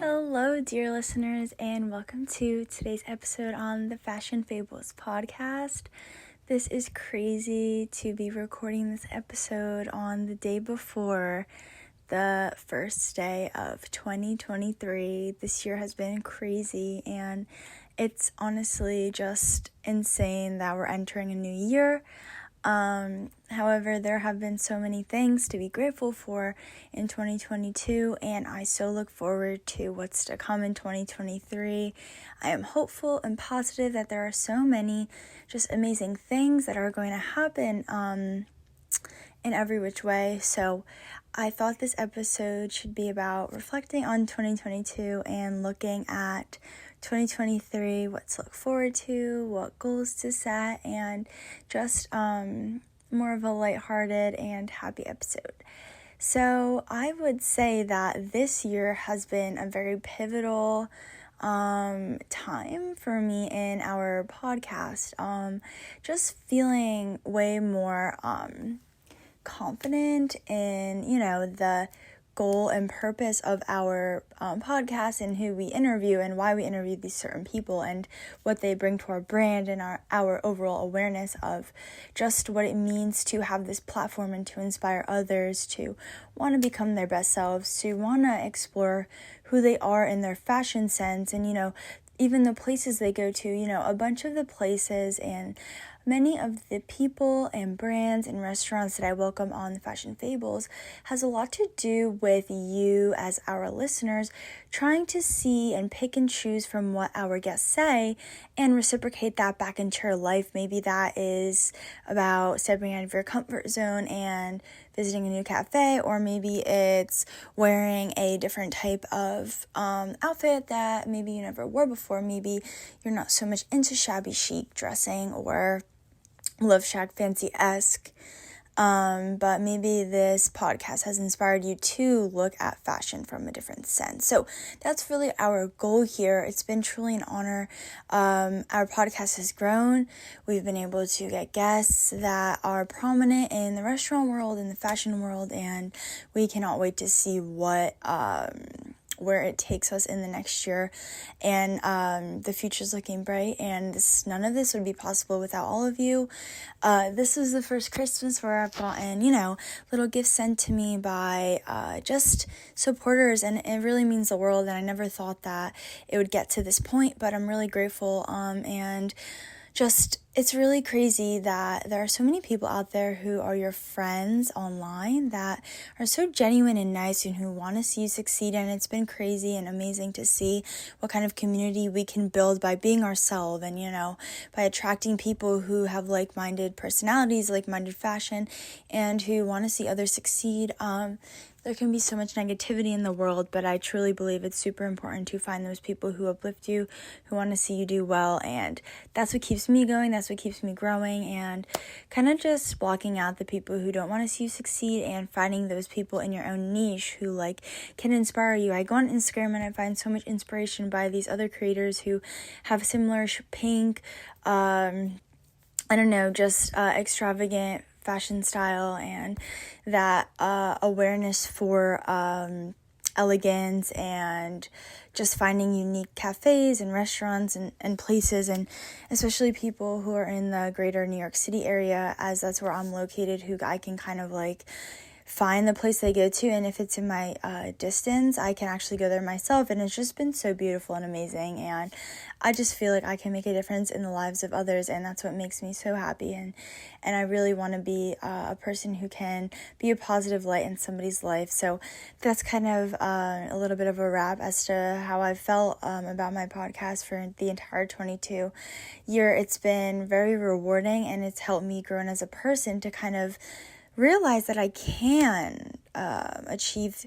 Hello, dear listeners, and welcome to today's episode on the Fashion Fables podcast. This is crazy to be recording this episode on the day before the first day of 2023. This year has been crazy, and it's honestly just insane that we're entering a new year. However, there have been so many things to be grateful for in 2022, and I so look forward to what's to come in 2023. I am hopeful and positive that there are so many just amazing things that are going to happen in every which way. So I thought this episode should be about reflecting on 2022 and looking at 2023, what to look forward to, what goals to set, and just more of a lighthearted and happy episode. So I would say that this year has been a very pivotal time for me in our podcast. Just feeling way more confident in, the goal and purpose of our podcast and who we interview and why we interview these certain people and what they bring to our brand and our overall awareness of just what it means to have this platform and to inspire others to want to become their best selves, to want to explore who they are in their fashion sense and, even the places they go to, a bunch of the places and many of the people and brands and restaurants that I welcome on the Fashion Fables has a lot to do with you as our listeners trying to see and pick and choose from what our guests say and reciprocate that back into your life. Maybe that is about stepping out of your comfort zone and visiting a new cafe, or maybe it's wearing a different type of outfit that maybe you never wore before. Maybe you're not so much into shabby chic dressing or Love Shack fancy-esque, but maybe this podcast has inspired you to look at fashion from a different sense. So that's really our goal here. It's been truly an honor. Our podcast has grown. We've been able to get guests that are prominent in the restaurant world, in the fashion world, and we cannot wait to see where it takes us in the next year, and the future's looking bright, and none of this would be possible without all of you. This was the first Christmas where I've gotten, little gifts sent to me by just supporters, and it really means the world, and I never thought that it would get to this point, but I'm really grateful, and just, it's really crazy that there are so many people out there who are your friends online that are so genuine and nice and who want to see you succeed. And it's been crazy and amazing to see what kind of community we can build by being ourselves and, by attracting people who have like-minded personalities, like-minded fashion, and who want to see others succeed. There can be so much negativity in the world, but I truly believe it's super important to find those people who uplift you, who want to see you do well, and that's what keeps me going, that's what keeps me growing, and kind of just blocking out the people who don't want to see you succeed and finding those people in your own niche who can inspire you. I go on Instagram and I find so much inspiration by these other creators who have similar pink, extravagant fashion style and that awareness for elegance and just finding unique cafes and restaurants and places, and especially people who are in the greater New York City area, as that's where I'm located, who I can kind of find the place they go to, and if it's in my distance, I can actually go there myself, and it's just been so beautiful and amazing, and I just feel like I can make a difference in the lives of others, and that's what makes me so happy, and I really want to be a person who can be a positive light in somebody's life. So that's kind of a little bit of a wrap as to how I felt about my podcast for the entire 22 year. It's been very rewarding, and it's helped me grow as a person to kind of realize that I can achieve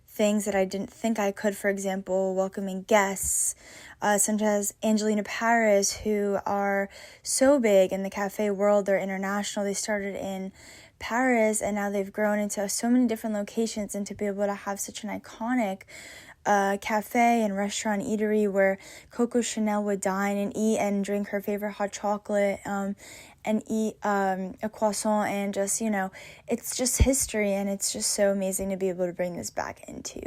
things that I didn't think I could. For example, welcoming guests such as Angelina Paris, who are so big in the cafe world. They're international. They started in Paris, and now they've grown into so many different locations, and to be able to have such an iconic cafe and restaurant eatery where Coco Chanel would dine and eat and drink her favorite hot chocolate and eat a croissant, and just, it's just history, and it's just so amazing to be able to bring this back into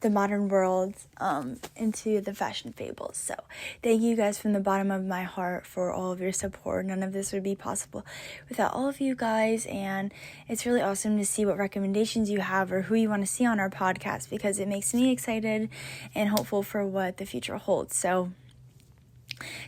the modern world into the fashion fables. So thank you guys from the bottom of my heart for all of your support. None of this would be possible without all of you guys, and it's really awesome to see what recommendations you have or who you want to see on our podcast, because it makes me excited and hopeful for what the future holds. So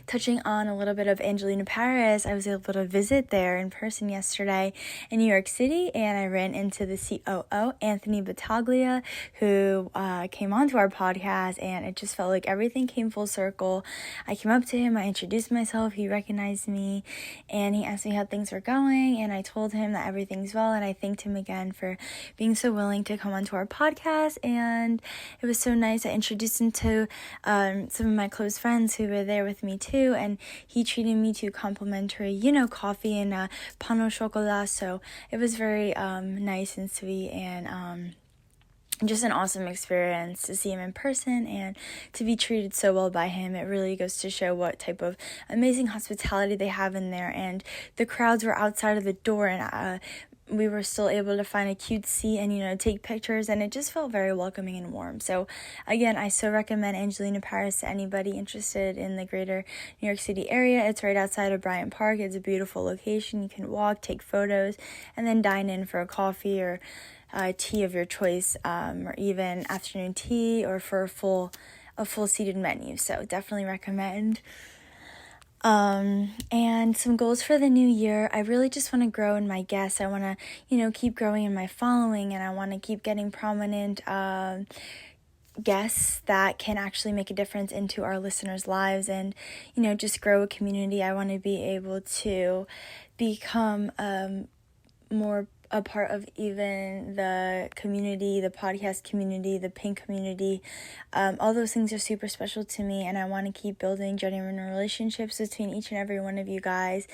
touching on a little bit of Angelina Paris, I was able to visit there in person yesterday in New York City, and I ran into the COO, Anthony Battaglia, who came onto our podcast, and it just felt like everything came full circle. I came up to him, I introduced myself, he recognized me, and he asked me how things were going, and I told him that everything's well, and I thanked him again for being so willing to come onto our podcast, and it was so nice. I introduced him to some of my close friends who were there with me too, and he treated me to complimentary, coffee and pain au chocolat, so it was very nice and sweet, and just an awesome experience to see him in person and to be treated so well by him. It really goes to show what type of amazing hospitality they have in there, and the crowds were outside of the door, and we were still able to find a cute seat and, take pictures, and it just felt very welcoming and warm. So again, I so recommend Angelina Paris to anybody interested in the greater New York City area. It's right outside of Bryant Park. It's a beautiful location. You can walk, take photos, and then dine in for a coffee or tea of your choice, or even afternoon tea, or for a full seated menu. So definitely recommend. And some goals for the new year. I really just want to grow in my guests. I want to, keep growing in my following, and I want to keep getting prominent guests that can actually make a difference into our listeners' lives, and, just grow a community. I want to be able to become more a part of even the community, the podcast community, the pink community. All those things are super special to me, and I want to keep building genuine relationships between each and every one of you guys.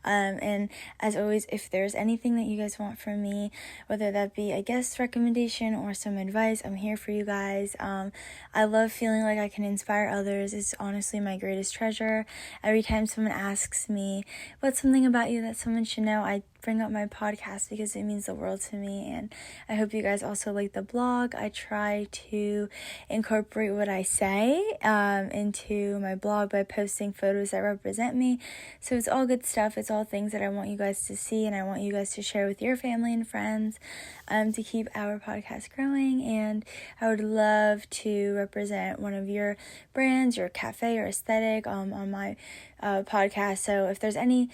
And as always, if there's anything that you guys want from me, whether that be a guest recommendation or some advice, I'm here for you guys. I love feeling like I can inspire others. It's honestly my greatest treasure. Every time someone asks me, what's something about you that someone should know, I bring up my podcast because it means the world to me, and I hope you guys also like the blog. I try to incorporate what I say into my blog by posting photos that represent me, so it's all good stuff. It's all things that I want you guys to see, and I want you guys to share with your family and friends to keep our podcast growing. And I would love to represent one of your brands, your cafe or aesthetic on my podcast. So if there's any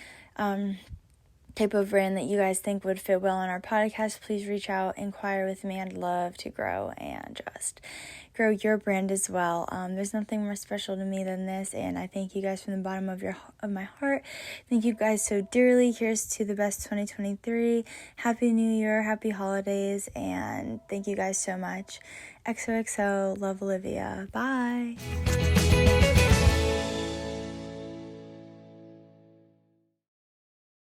type of brand that you guys think would fit well on our podcast, please reach out, inquire with me. I'd love to grow and just grow your brand as well. There's nothing more special to me than this, and I thank you guys from the bottom of my heart. Thank you guys so dearly. Here's to the best 2023. Happy New Year, happy holidays, and thank you guys so much. XOXO, love, Olivia. Bye.